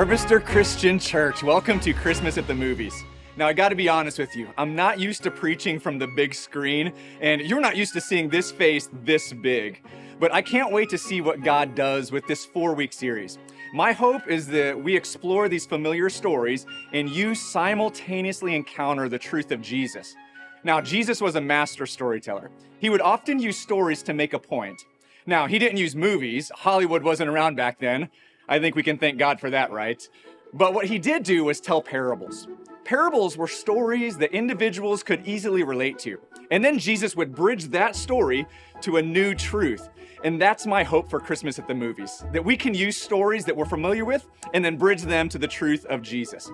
Harvester Christian Church, welcome to Christmas at the Movies. Now, I gotta be honest with you, I'm not used to preaching from the big screen, and you're not used to seeing this face this big. But I can't wait to see what God does with this 4-week series. My hope is that we explore these familiar stories and you simultaneously encounter the truth of Jesus. Now, Jesus was a master storyteller. He would often use stories to make a point. Now, he didn't use movies. Hollywood wasn't around back then. I think we can thank God for that, right? But what he did do was tell parables. Parables were stories that individuals could easily relate to. And then Jesus would bridge that story to a new truth. And that's my hope for Christmas at the Movies, that we can use stories that we're familiar with and then bridge them to the truth of Jesus.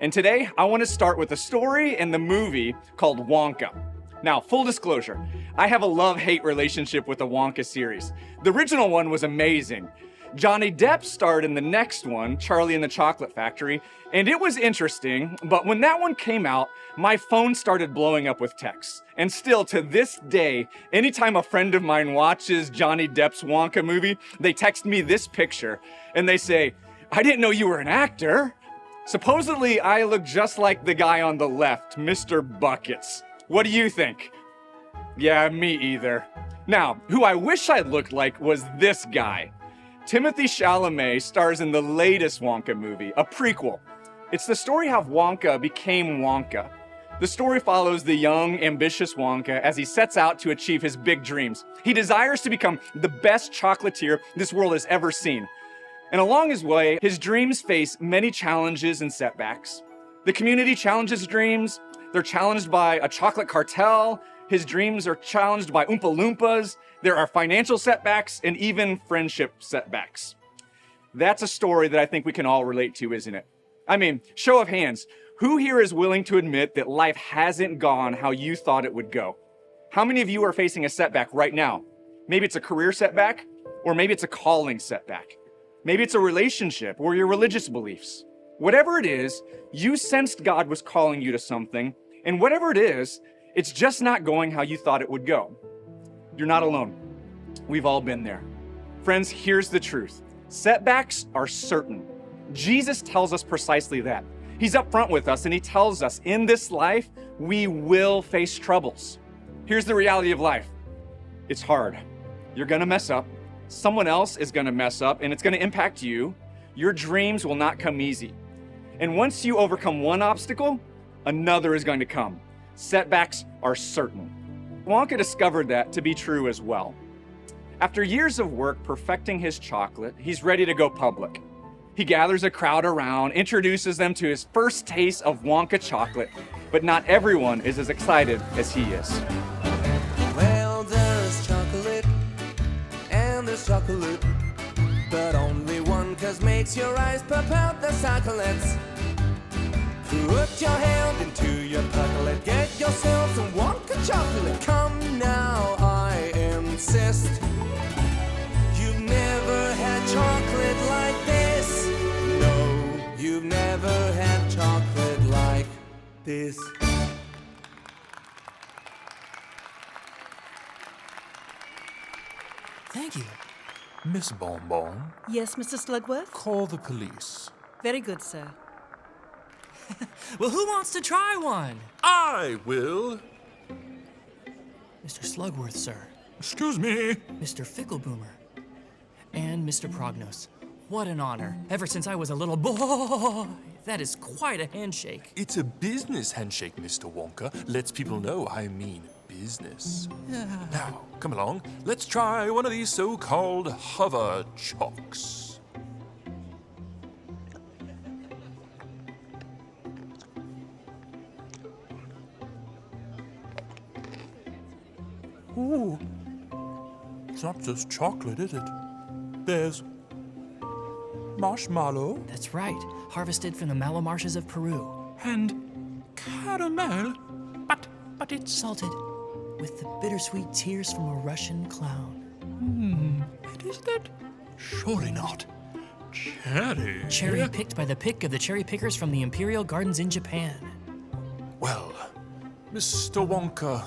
And today, I want to start with a story in the movie called Wonka. Now, full disclosure, I have a love-hate relationship with the Wonka series. The original one was amazing. Johnny Depp starred in the next one, Charlie and the Chocolate Factory, and it was interesting, but when that one came out, my phone started blowing up with texts. And still, to this day, anytime a friend of mine watches Johnny Depp's Wonka movie, they text me this picture, and they say, "I didn't know you were an actor." Supposedly, I look just like the guy on the left, Mr. Buckets. What do you think? Yeah, me either. Now, who I wish I looked like was this guy. Timothy Chalamet stars in the latest Wonka movie, a prequel. It's the story how Wonka became Wonka. The story follows the young, ambitious Wonka as he sets out to achieve his big dreams. He desires to become the best chocolatier this world has ever seen. And along his way, his dreams face many challenges and setbacks. The community challenges his dreams. They're challenged by a chocolate cartel. His dreams are challenged by Oompa Loompas. There are financial setbacks and even friendship setbacks. That's a story that I think we can all relate to, isn't it? I mean, show of hands, who here is willing to admit that life hasn't gone how you thought it would go? How many of you are facing a setback right now? Maybe it's a career setback, or maybe it's a calling setback. Maybe it's a relationship or your religious beliefs. Whatever it is, you sensed God was calling you to something, and whatever it is, it's just not going how you thought it would go. You're not alone. We've all been there. Friends, here's the truth. Setbacks are certain. Jesus tells us precisely that. He's upfront with us and he tells us in this life, we will face troubles. Here's the reality of life. It's hard. You're gonna mess up. Someone else is gonna mess up and it's gonna impact you. Your dreams will not come easy. And once you overcome one obstacle, another is going to come. Setbacks are certain. Wonka discovered that to be true as well. After years of work perfecting his chocolate, he's ready to go public. He gathers a crowd around, introduces them to his first taste of Wonka chocolate, but not everyone is as excited as he is. Well, there's chocolate, and there's chocolate, but only one 'cause makes your eyes pop out the chocolates. Put your hand into your pocket, get yourself some Wonka chocolate. Come now, I insist. You've never had chocolate like this. No, you've never had chocolate like this. Thank you. Miss Bonbon, Yes, Mr. Slugworth? call the police. Very good, sir. Well, who wants to try one? I will. Mr. Slugworth, sir. Excuse me. Mr. Fickleboomer. And Mr. Prognos. What an honor. Ever since I was a little boy. That is quite a handshake. It's a business handshake, Mr. Wonka. Lets people know I mean business. Now, come along. Let's try one of these so-called hover chocks. Ooh, it's not just chocolate, is it? There's marshmallow That's right. Harvested from the mallow marshes of Peru. and caramel, but it's Salted with the bittersweet tears from a Russian clown. is that surely not cherry. Cherry picked by the pick of the cherry pickers from the Imperial Gardens in Japan. Well, Mr. Wonka,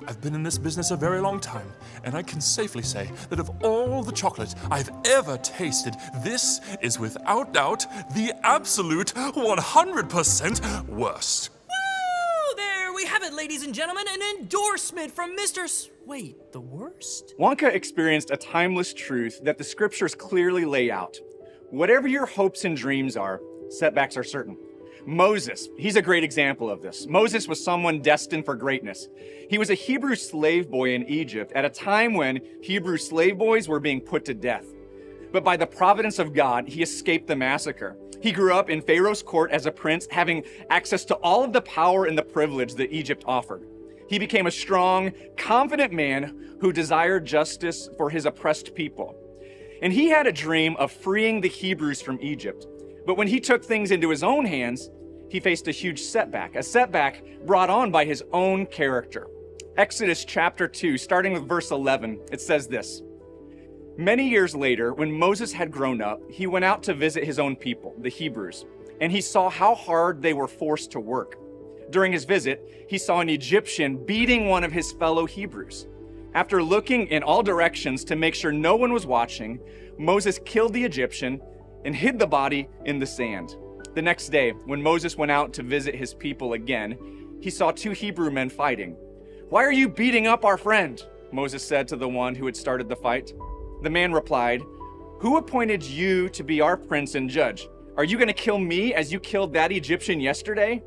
I've been in this business a very long time, and I can safely say that of all the chocolate I've ever tasted, this is without doubt the absolute 100% worst. Woo! There we have it, ladies and gentlemen, an endorsement from Wait, the worst? Wonka experienced a timeless truth that the scriptures clearly lay out. Whatever your hopes and dreams are, setbacks are certain. Moses, he's a great example of this. Moses was someone destined for greatness. He was a Hebrew slave boy in Egypt at a time when Hebrew slave boys were being put to death. But by the providence of God, he escaped the massacre. He grew up in Pharaoh's court as a prince, having access to all of the power and the privilege that Egypt offered. He became a strong, confident man who desired justice for his oppressed people. And he had a dream of freeing the Hebrews from Egypt. But when he took things into his own hands, he faced a huge setback, a setback brought on by his own character. Exodus chapter 2, starting with verse 11, it says this: Many years later, when Moses had grown up, he went out to visit his own people, the Hebrews, and he saw how hard they were forced to work. During his visit, he saw an Egyptian beating one of his fellow Hebrews. After looking in all directions to make sure no one was watching, Moses killed the Egyptian and hid the body in the sand. The next day, when Moses went out to visit his people again, he saw two Hebrew men fighting. "Why are you beating up our friend?" Moses said to the one who had started the fight. The man replied, "Who appointed you to be our prince and judge? Are you going to kill me as you killed that Egyptian yesterday?"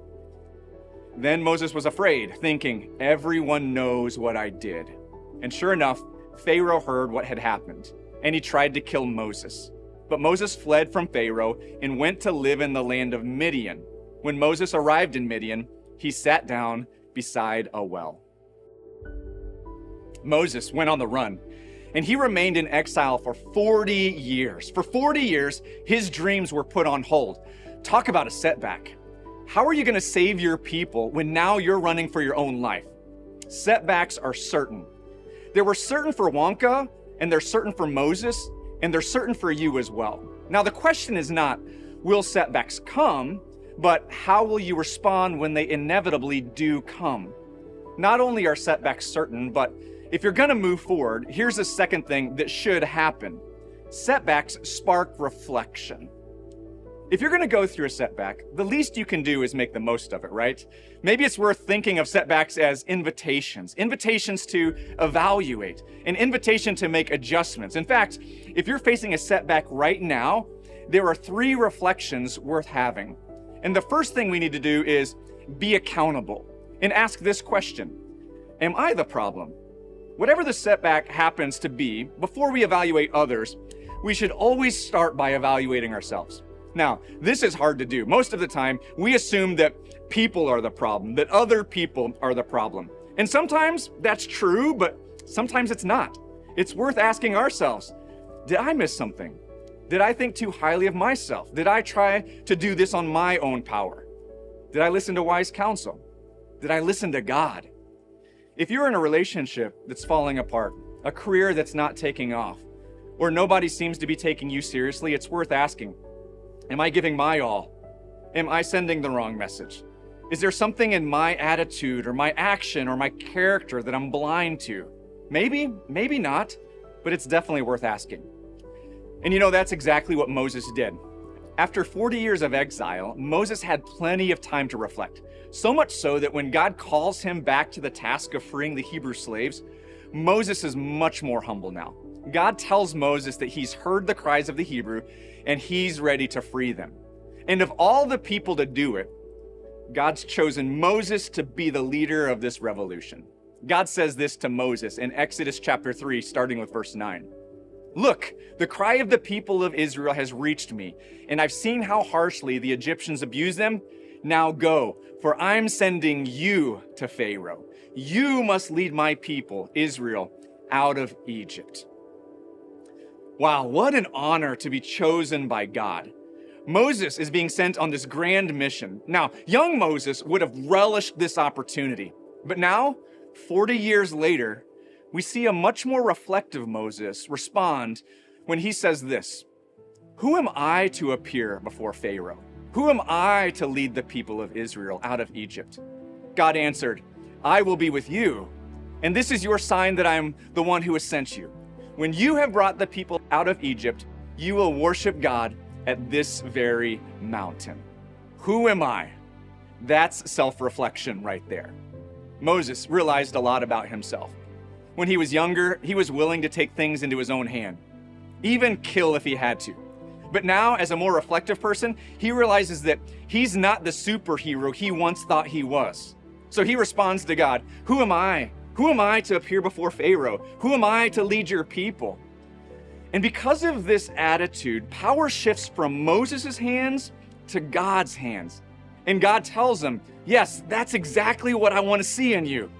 Then Moses was afraid, thinking, "Everyone knows what I did." And sure enough, Pharaoh heard what had happened, and he tried to kill Moses. But Moses fled from Pharaoh and went to live in the land of Midian. When Moses arrived in Midian, he sat down beside a well. Moses went on the run, and he remained in exile for 40 years. For 40 years, his dreams were put on hold. Talk about a setback. How are you going to save your people when now you're running for your own life? Setbacks are certain. They were certain for Wonka, and they're certain for Moses, and they're certain for you as well. Now, the question is not, will setbacks come, but how will you respond when they inevitably do come? Not only are setbacks certain, but if you're gonna move forward, here's a second thing that should happen. Setbacks spark reflection. If you're gonna go through a setback, the least you can do is make the most of it, right? Maybe it's worth thinking of setbacks as invitations to evaluate, an invitation to make adjustments. In fact, if you're facing a setback right now, there are 3 reflections worth having. And the first thing we need to do is be accountable and ask this question: am I the problem? Whatever the setback happens to be, before we evaluate others, we should always start by evaluating ourselves. Now, this is hard to do. Most of the time, we assume that people are the problem, that other people are the problem. And sometimes that's true, but sometimes it's not. It's worth asking ourselves, did I miss something? Did I think too highly of myself? Did I try to do this on my own power? Did I listen to wise counsel? Did I listen to God? If you're in a relationship that's falling apart, a career that's not taking off, or nobody seems to be taking you seriously, it's worth asking, am I giving my all? Am I sending the wrong message? Is there something in my attitude or my action or my character that I'm blind to? Maybe, maybe not, but it's definitely worth asking. And you know, that's exactly what Moses did. After 40 years of exile, Moses had plenty of time to reflect. So much so that when God calls him back to the task of freeing the Hebrew slaves, Moses is much more humble now. God tells Moses that he's heard the cries of the Hebrew and he's ready to free them. And of all the people to do it, God's chosen Moses to be the leader of this revolution. God says this to Moses in Exodus chapter 3, starting with verse 9. "Look, the cry of the people of Israel has reached me, and I've seen how harshly the Egyptians abuse them. Now go, for I'm sending you to Pharaoh. You must lead my people, Israel, out of Egypt." Wow, what an honor to be chosen by God. Moses is being sent on this grand mission. Now, young Moses would have relished this opportunity, but now, 40 years later, we see a much more reflective Moses respond when he says this: "Who am I to appear before Pharaoh? Who am I to lead the people of Israel out of Egypt?" God answered, "I will be with you, And this is your sign that I am the one who has sent you. When you have brought the people out of Egypt, you will worship God at this very mountain. Who am I? That's self-reflection right there. Moses realized a lot about himself. When he was younger, he was willing to take things into his own hand, even kill if he had to. But now, as a more reflective person, he realizes that he's not the superhero he once thought he was. So he responds to God, "Who am I? Who am I to appear before Pharaoh? Who am I to lead your people?" And because of this attitude, power shifts from Moses' hands to God's hands. And God tells him, "Yes, that's exactly what I want to see in you.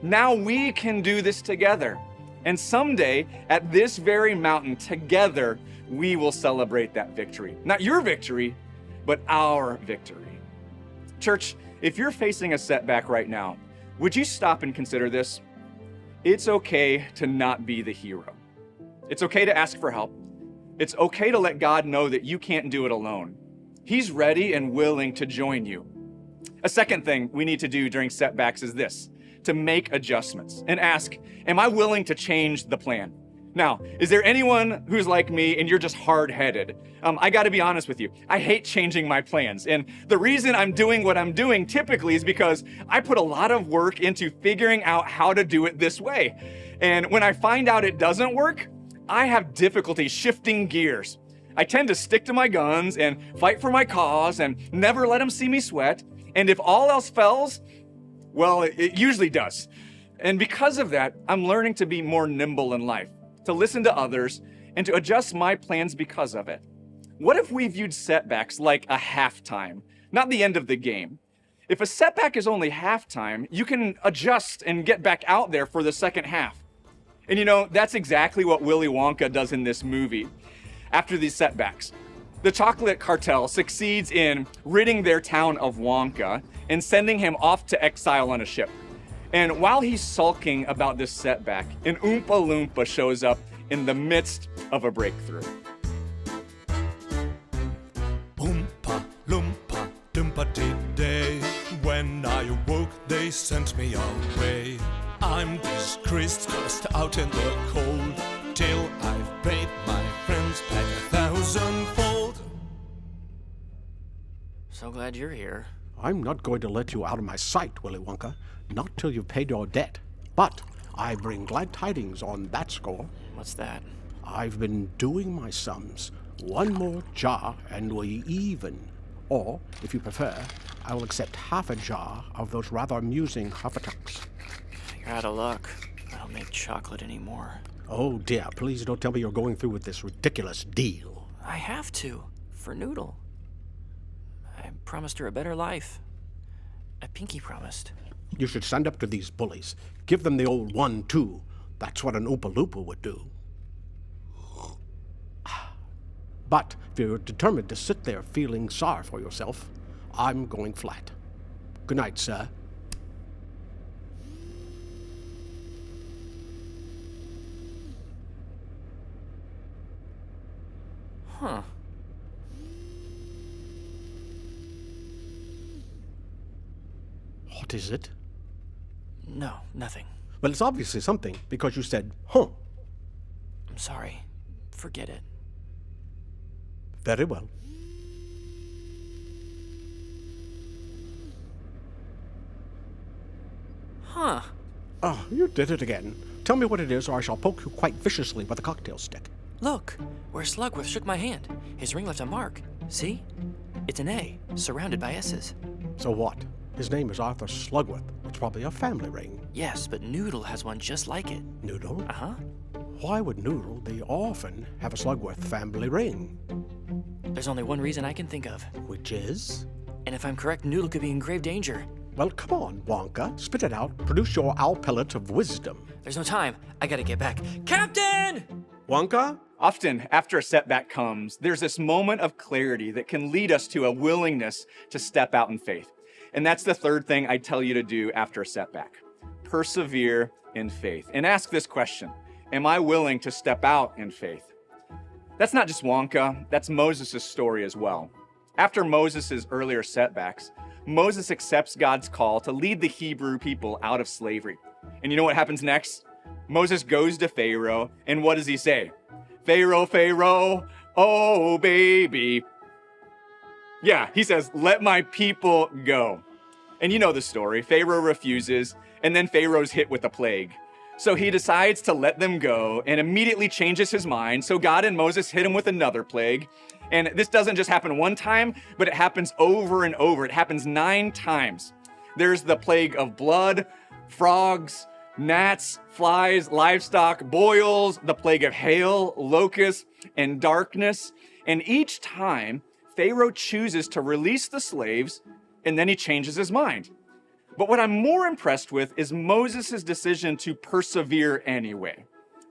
Now we can do this together. And someday, at this very mountain, together, we will celebrate that victory. Not your victory, but our victory." Church, if you're facing a setback right now, would you stop and consider this? It's okay to not be the hero. It's okay to ask for help. It's okay to let God know that you can't do it alone. He's ready and willing to join you. A second thing we need to do during setbacks is this: to make adjustments and ask, am I willing to change the plan? Now, is there anyone who's like me and you're just hard-headed? I gotta be honest with you. I hate changing my plans. And the reason I'm doing what I'm doing typically is because I put a lot of work into figuring out how to do it this way. And when I find out it doesn't work, I have difficulty shifting gears. I tend to stick to my guns and fight for my cause and never let them see me sweat. And if all else fails, well, it usually does. And because of that, I'm learning to be more nimble in life, to listen to others, and to adjust my plans because of it. What if we viewed setbacks like a halftime, not the end of the game? If a setback is only halftime, you can adjust and get back out there for the second half. And you know, that's exactly what Willy Wonka does in this movie. After these setbacks, the chocolate cartel succeeds in ridding their town of Wonka and sending him off to exile on a ship. And while he's sulking about this setback, an Oompa Loompa shows up in the midst of a breakthrough. Oompa Loompa Doompa-Dee-Day. When I awoke, they sent me away. I'm disgraced, cast out in the cold, till I've paid my friends back 1,000-fold. So glad you're here. I'm not going to let you out of my sight, Willy Wonka, not till you've paid your debt. But I bring glad tidings on that score. What's that? I've been doing my sums. One more jar and we even. Or, if you prefer, I will accept half a jar of those rather amusing Huffatucks. You're out of luck. I don't make chocolate anymore. Oh dear, please don't tell me you're going through with this ridiculous deal. I have to, for Noodle. I promised her a better life. I pinky promised. You should stand up to these bullies. Give them the old 1-2. That's what an Oompa Loompa would do. But if you're determined to sit there feeling sorry for yourself, I'm going flat. Good night, sir. Huh. What is it? No, nothing. Well, it's obviously something, because you said, huh. I'm sorry. Forget it. Very well. Huh. Oh, you did it again. Tell me what it is, or I shall poke you quite viciously with a cocktail stick. Look, where Slugworth shook my hand. His ring left a mark. See? It's an A, surrounded by S's. So what? His name is Arthur Slugworth. It's probably a family ring. Yes, but Noodle has one just like it. Noodle? Uh-huh. Why would Noodle, the orphan, have a Slugworth family ring? There's only one reason I can think of. Which is? And if I'm correct, Noodle could be in grave danger. Well, come on, Wonka. Spit it out. Produce your owl pellet of wisdom. There's no time. I gotta get back. Captain! Wonka? Often, after a setback comes, there's this moment of clarity that can lead us to a willingness to step out in faith. And that's the third thing I tell you to do after a setback. Persevere in faith. And ask this question: am I willing to step out in faith? That's not just Wonka, that's Moses' story as well. After Moses' earlier setbacks, Moses accepts God's call to lead the Hebrew people out of slavery. And you know what happens next? Moses goes to Pharaoh, and what does he say? Pharaoh, Pharaoh, oh baby. Yeah, he says, let my people go. And you know the story. Pharaoh refuses, and then Pharaoh's hit with a plague. So he decides to let them go and immediately changes his mind. So God and Moses hit him with another plague. And this doesn't just happen one time, but it happens over and over. It happens 9 times. There's the plague of blood, frogs, gnats, flies, livestock, boils, the plague of hail, locusts, and darkness. And each time, Pharaoh chooses to release the slaves, and then he changes his mind. But what I'm more impressed with is Moses' decision to persevere anyway.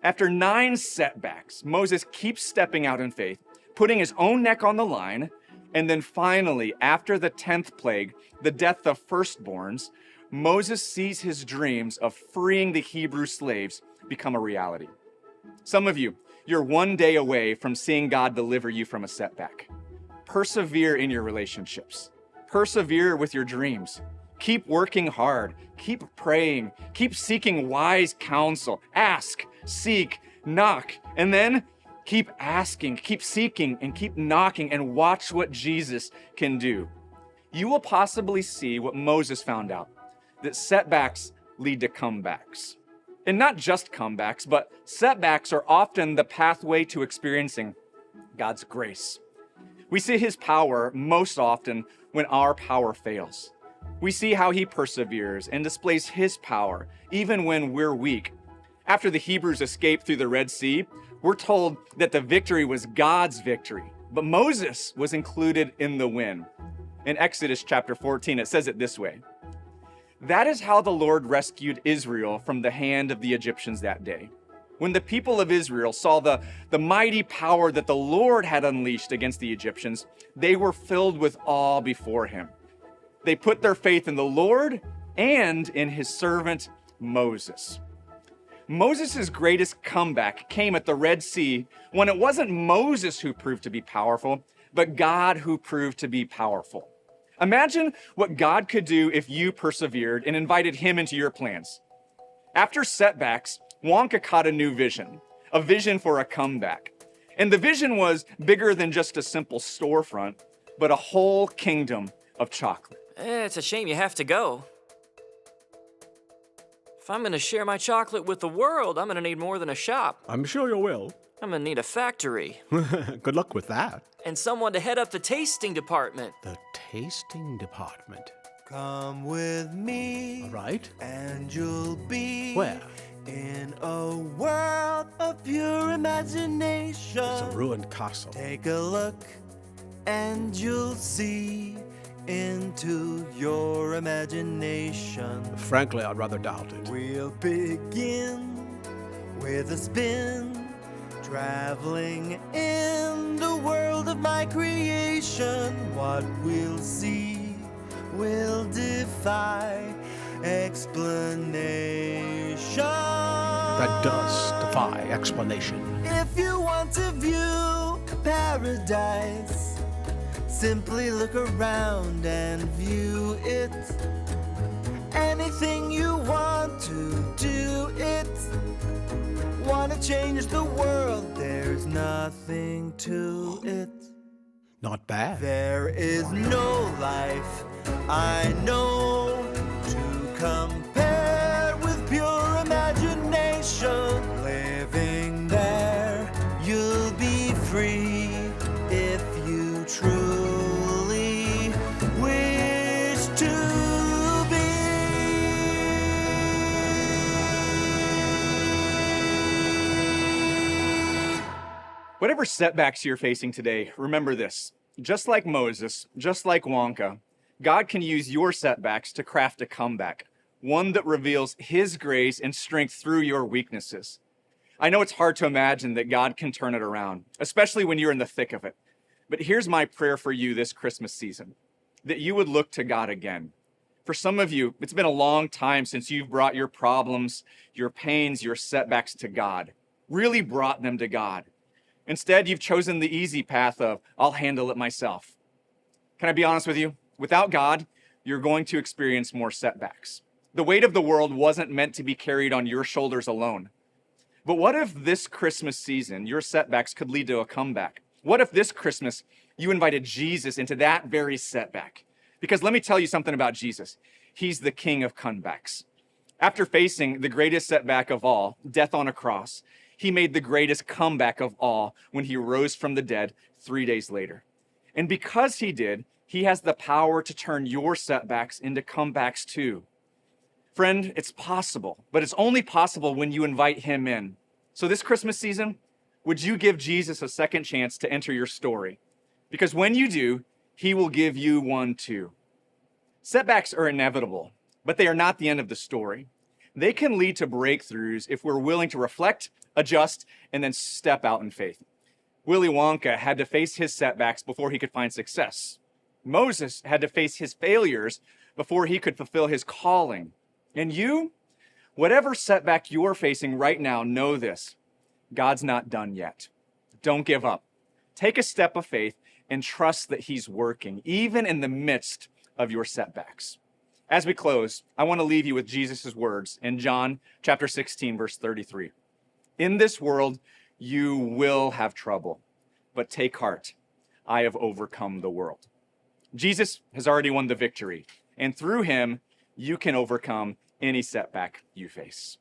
After 9 setbacks, Moses keeps stepping out in faith, putting his own neck on the line, and then finally, after the 10th plague, the death of firstborns, Moses sees his dreams of freeing the Hebrew slaves become a reality. Some of you, you're one day away from seeing God deliver you from a setback. Persevere in your relationships. Persevere with your dreams. Keep working hard. Keep praying. Keep seeking wise counsel. Ask, seek, knock, and then keep asking, keep seeking, and keep knocking, and watch what Jesus can do. You will possibly see what Moses found out, that setbacks lead to comebacks. And not just comebacks, but setbacks are often the pathway to experiencing God's grace. We see his power most often when our power fails. We see how he perseveres and displays his power even when we're weak. After the Hebrews escaped through the Red Sea, we're told that the victory was God's victory, but Moses was included in the win. In Exodus chapter 14, it says it this way: "That is how the Lord rescued Israel from the hand of the Egyptians that day. When the people of Israel saw the mighty power that the Lord had unleashed against the Egyptians, they were filled with awe before him. They put their faith in the Lord and in his servant Moses." Moses' greatest comeback came at the Red Sea when it wasn't Moses who proved to be powerful, but God who proved to be powerful. Imagine what God could do if you persevered and invited him into your plans. After setbacks, Wonka caught a new vision, a vision for a comeback. And the vision was bigger than just a simple storefront, but a whole kingdom of chocolate. It's a shame you have to go. If I'm gonna share my chocolate with the world, I'm gonna need more than a shop. I'm sure you will. I'm gonna need a factory. Good luck with that. And someone to head up the tasting department. The tasting department. Come with me, All right. and you'll be Where? in a world of pure imagination. It's a ruined castle. Take a look, and you'll see into your imagination. Frankly, I'd rather doubt it. We'll begin with a spin, traveling in the world of my creation. What we'll see will defy explanation. That does defy explanation. If you want to view paradise, simply look around and view it. Anything you want to do it. Want to change the world, there's nothing to it. Not bad. There is no life I know to compare with pure imagination. Living there, you'll be free if you truly wish to be. Whatever setbacks you're facing today, remember this. Just like Moses, just like Wonka, God can use your setbacks to craft a comeback, one that reveals his grace and strength through your weaknesses. I know it's hard to imagine that God can turn it around, especially when you're in the thick of it. But here's my prayer for you this Christmas season, that you would look to God again. For some of you, it's been a long time since you've brought your problems, your pains, your setbacks to God, really brought them to God. Instead, you've chosen the easy path of, I'll handle it myself. Can I be honest with you? Without God, you're going to experience more setbacks. The weight of the world wasn't meant to be carried on your shoulders alone. But what if this Christmas season, your setbacks could lead to a comeback? What if this Christmas you invited Jesus into that very setback? Because let me tell you something about Jesus. He's the king of comebacks. After facing the greatest setback of all, death on a cross, he made the greatest comeback of all when he rose from the dead 3 days later. And because he did, he has the power to turn your setbacks into comebacks too. Friend, it's possible, but it's only possible when you invite him in. So this Christmas season, would you give Jesus a second chance to enter your story? Because when you do, he will give you one too. Setbacks are inevitable, but they are not the end of the story. They can lead to breakthroughs if we're willing to reflect, adjust, and then step out in faith. Willy Wonka had to face his setbacks before he could find success. Moses had to face his failures before he could fulfill his calling. And you, whatever setback you're facing right now, know this: God's not done yet. Don't give up. Take a step of faith and trust that he's working, even in the midst of your setbacks. As we close, I want to leave you with Jesus' words in John chapter 16, verse 33. In this world, you will have trouble, but take heart. I have overcome the world. Jesus has already won the victory, and through him, you can overcome any setback you face.